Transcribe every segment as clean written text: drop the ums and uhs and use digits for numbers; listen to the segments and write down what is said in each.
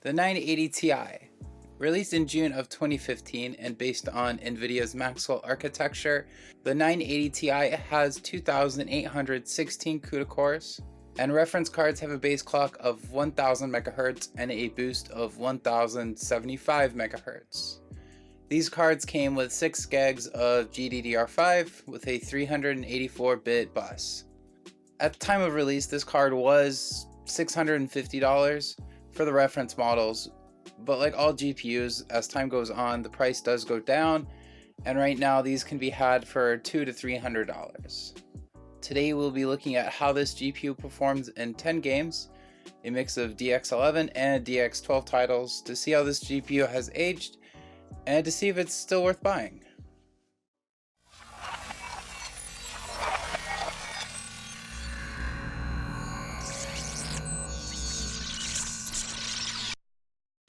The 980 Ti, released in June of 2015 and based on NVIDIA's Maxwell architecture, the 980 Ti has 2,816 CUDA cores, and reference cards have a base clock of 1000 MHz and a boost of 1075 MHz. These cards came with 6 gigs of GDDR5 with a 384-bit bus. At the time of release, this card was $650 for the reference models, but like all GPUs, as time goes on, the price does go down, and right now these can be had for $200 to $300. Today we'll be looking at how this GPU performs in 10 games, a mix of DX11 and DX12 titles, to see how this GPU has aged and to see if it's still worth buying.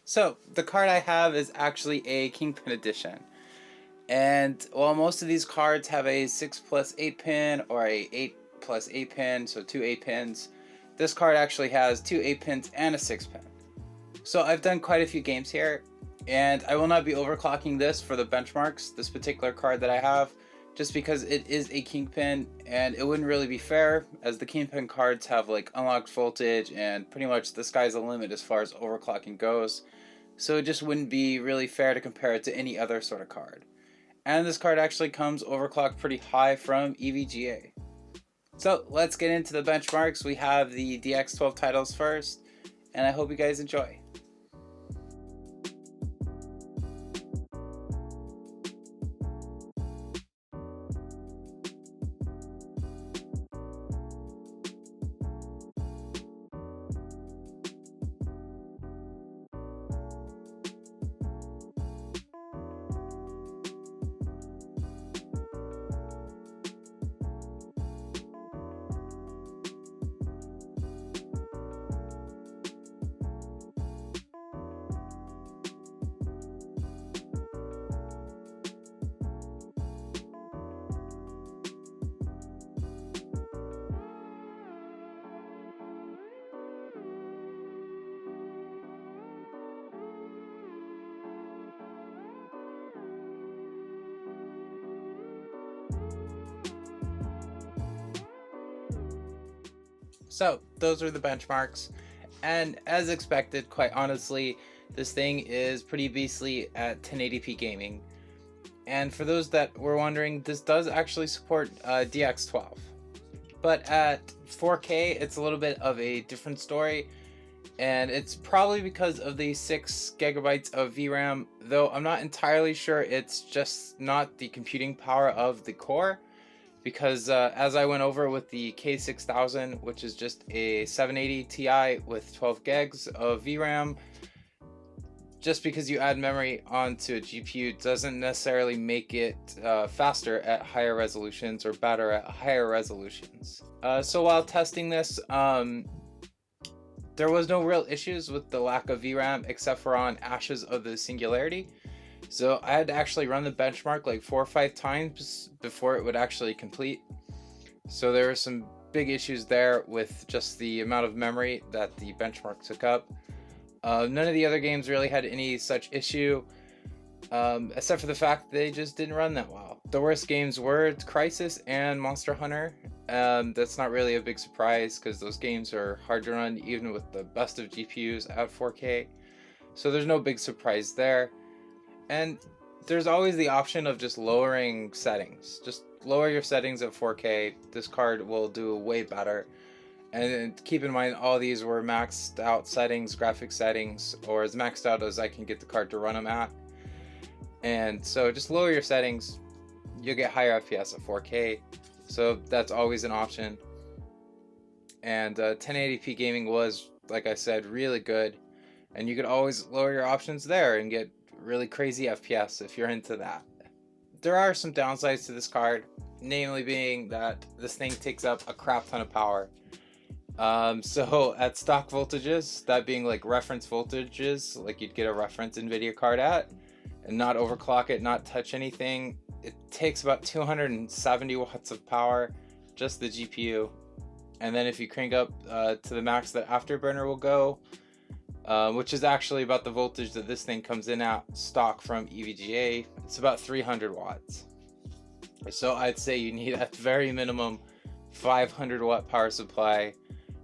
So the card I have is actually a Kingpin edition, and while most of these cards have a 6+8 pin or a 8+8 pin, so 2 8 pins, this card actually has 2 8 pins and a 6 pin. So I've done quite a few games here, and I will not be overclocking this for the benchmarks, this particular card that I have, just because it is a Kingpin and it wouldn't really be fair, as the Kingpin cards have like unlocked voltage and pretty much the sky's the limit as far as overclocking goes. So it just wouldn't be really fair to compare it to any other sort of card. And this card actually comes overclocked pretty high from EVGA. So let's get into the benchmarks. We have the DX12 titles first, and I hope you guys enjoy. So those are the benchmarks, and as expected, quite honestly, this thing is pretty beastly at 1080p gaming. And for those that were wondering, this does actually support DX12, but at 4K it's a little bit of a different story, and it's probably because of the 6 GB of VRAM, though I'm not entirely sure it's just not the computing power of the core. Because as I went over with the K6000, which is just a 780 Ti with 12 gigs of VRAM, just because you add memory onto a GPU doesn't necessarily make it faster at higher resolutions or better at higher resolutions. So while testing this, there was no real issues with the lack of VRAM except for on Ashes of the Singularity. So I had to actually run the benchmark like 4 or 5 times before it would actually complete. So there were some big issues there with just the amount of memory that the benchmark took up. None of the other games really had any such issue, except for the fact they just didn't run that well. The worst games were Crysis and Monster Hunter. That's not really a big surprise because those games are hard to run even with the best of GPUs at 4K. So there's no big surprise there. And there's always the option of just lowering settings. Just lower your settings at 4K. This card will do way better. And keep in mind, all these were maxed out settings, graphic settings, or as maxed out as I can get the card to run them at. And so just lower your settings. You'll get higher FPS at 4K. So that's always an option. And 1080p gaming was, like I said, really good. And you could always lower your options there and get really crazy FPS if you're into that. There are some downsides to this card, namely being that this thing takes up a crap ton of power. So at stock voltages, that being like reference voltages, like you'd get a reference NVIDIA card at, and not overclock it, not touch anything, it takes about 270 watts of power, just the GPU. And then if you crank up to the max that Afterburner will go, which is actually about the voltage that this thing comes in at stock from EVGA. It's about 300 watts. So I'd say you need at the very minimum 500 watt power supply,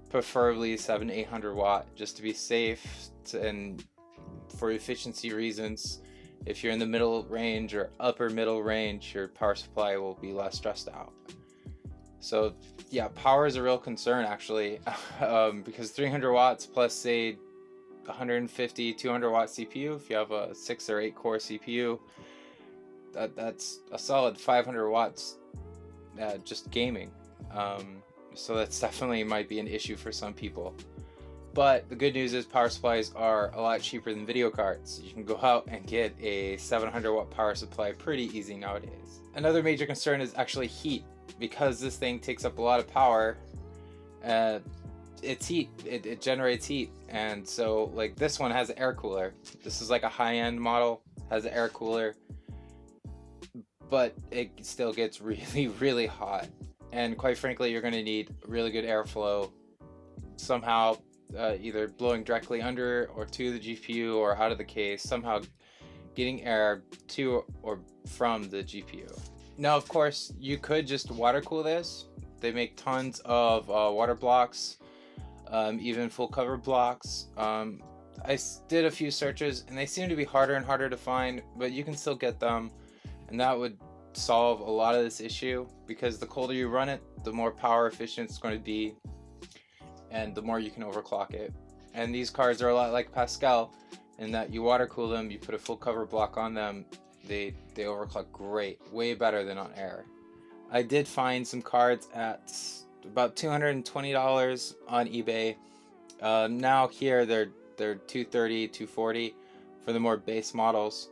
preferably 700-800 watt, just to be safe and for efficiency reasons. If you're in the middle range or upper middle range, your power supply will be less stressed out. So yeah, power is a real concern actually, because 300 watts plus say 150, 200 watt CPU, if you have a 6 or 8 core CPU, that's a solid 500 watts just gaming. So that's definitely might be an issue for some people. But the good news is power supplies are a lot cheaper than video cards. You can go out and get a 700 watt power supply pretty easy nowadays. Another major concern is actually heat. Because this thing takes up a lot of power, it's heat. It generates heat. And so like this one has an air cooler. This is like a high-end model, has an air cooler, but it still gets really hot. And quite frankly, you're going to need really good airflow somehow, either blowing directly under or to the GPU or out of the case, somehow getting air to or from the GPU. Now, of course, you could just water cool this. They make tons of water blocks, even full cover blocks. I did a few searches and they seem to be harder and harder to find, but you can still get them, and that would solve a lot of this issue, because the colder you run it, the more power efficient it's going to be, and the more you can overclock it. And these cards are a lot like Pascal in that you water cool them, you put a full cover block on them, they overclock great, way better than on air. I did find some cards at about $220 on eBay. Now here they're $230, $240 for the more base models.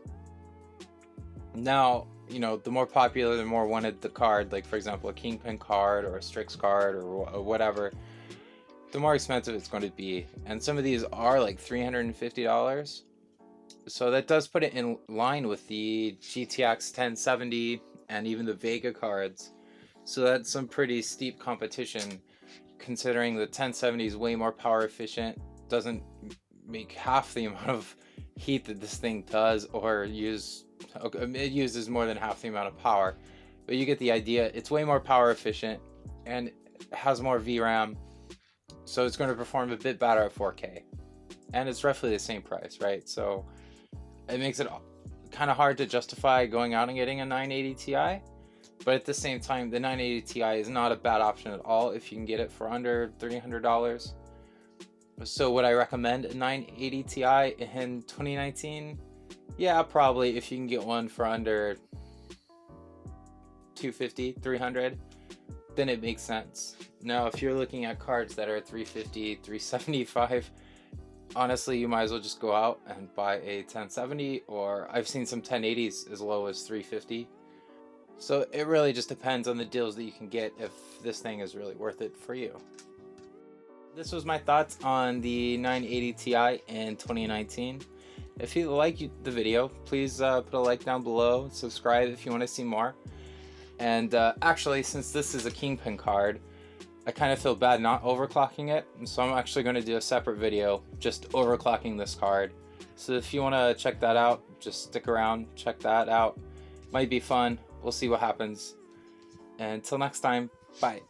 Now, you know, the more popular, the more wanted the card, like for example a Kingpin card or a Strix card or whatever, the more expensive it's going to be. And some of these are like $350. So that does put it in line with the GTX 1070 and even the Vega cards. So that's some pretty steep competition, considering the 1070 is way more power efficient, doesn't make half the amount of heat that this thing does, or it uses more than half the amount of power. But you get the idea. It's way more power efficient and has more VRAM, so it's going to perform a bit better at 4K. And it's roughly the same price, right? So it makes it kind of hard to justify going out and getting a 980 Ti, but at the same time, the 980 Ti is not a bad option at all if you can get it for under $300. So would I recommend a 980 Ti in 2019? Yeah, probably, if you can get one for under 250, 300, then it makes sense. Now, if you're looking at cards that are 350, 375, honestly, you might as well just go out and buy a 1070, or I've seen some 1080s as low as 350. So it really just depends on the deals that you can get, if this thing is really worth it for you. This was my thoughts on the 980 Ti in 2019. If you like the video, please put a like down below, subscribe if you want to see more. And actually, since this is a Kingpin card, I kind of feel bad not overclocking it, so I'm actually going to do a separate video just overclocking this card. So if you want to check that out, just stick around, check that out. Might be fun. We'll see what happens. And until next time, bye.